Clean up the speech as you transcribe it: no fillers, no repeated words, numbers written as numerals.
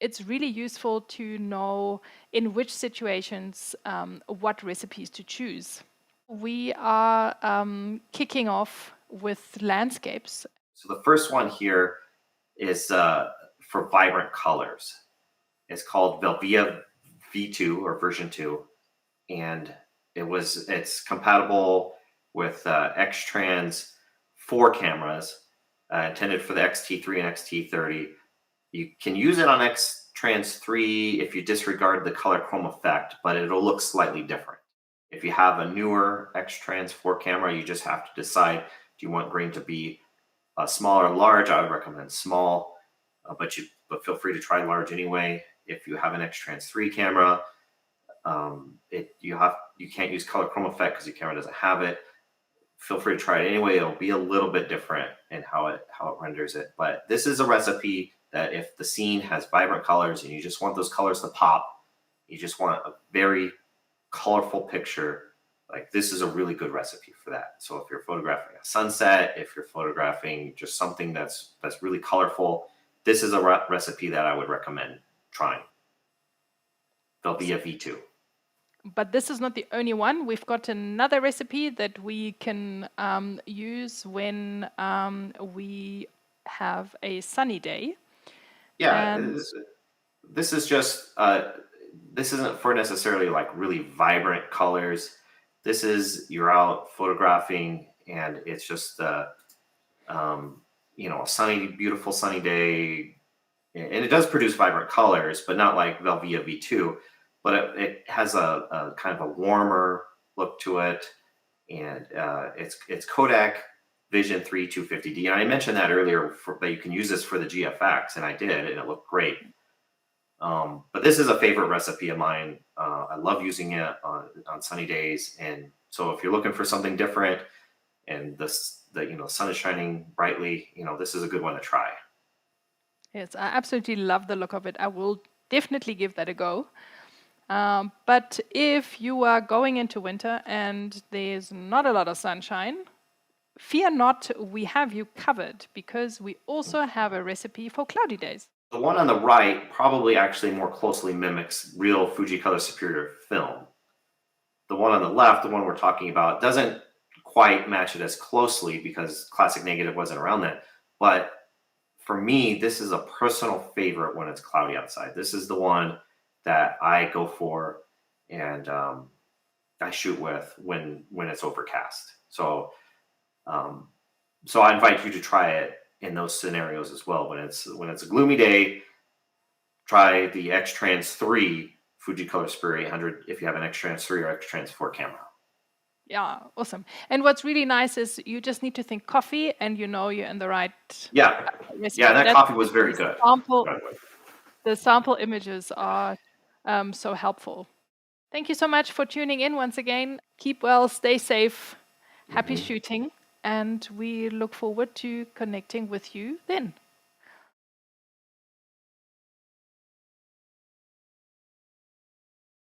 it's really useful to know in which situations what recipes to choose. We are kicking off with landscapes. So the first one here is for vibrant colors. It's called Velvia V2 or version 2, and it's compatible with X-Trans 4 cameras intended for the XT3 and XT30. You can use it on X-Trans 3 if you disregard the color chrome effect, but it'll look slightly different. If you have a newer X-Trans 4 camera, you just have to decide, do you want grain to be small or large? I would recommend small, but feel free to try large anyway. If you have an X-Trans 3 camera, you can't use color chrome effect because your camera doesn't have it. Feel free to try it anyway. It'll be a little bit different in how it renders it. But this is a recipe that if the scene has vibrant colors and you just want those colors to pop, you just want a very colorful picture, like this is a really good recipe for that. So if you're photographing a sunset, if you're photographing just something that's really colorful, this is a recipe that I would recommend trying. Velvia V2. But this is not the only one. We've got another recipe that we can use when we have a sunny day. Yeah, this is just, this isn't for necessarily like really vibrant colors. This is, you're out photographing and it's just, a sunny, beautiful sunny day. And it does produce vibrant colors, but not like Velvia V2. But it has a kind of a warmer look to it, and it's Kodak Vision 3 250D. And I mentioned that earlier that you can use this for the GFX, and I did, and it looked great. But this is a favorite recipe of mine. I love using it on sunny days, and so if you're looking for something different, and the sun is shining brightly, this is a good one to try. Yes, I absolutely love the look of it. I will definitely give that a go. But if you are going into winter and there's not a lot of sunshine, fear not, we have you covered because we also have a recipe for cloudy days. The one on the right probably actually more closely mimics real Fuji Color Superior film. The one on the left, the one we're talking about, doesn't quite match it as closely because Classic Negative wasn't around then. But for me, this is a personal favorite when it's cloudy outside. This is the one that I go for and I shoot with when it's overcast. So I invite you to try it in those scenarios as well. When it's a gloomy day, try the X-Trans 3 Fuji Color Superior 800 if you have an X-Trans 3 or X-Trans 4 camera. Yeah, awesome. And what's really nice is you just need to think coffee and you're in the right recipe. Yeah, that coffee was very good. The sample images are so helpful. Thank you so much for tuning in once again. Keep well, stay safe, happy shooting, and we look forward to connecting with you then.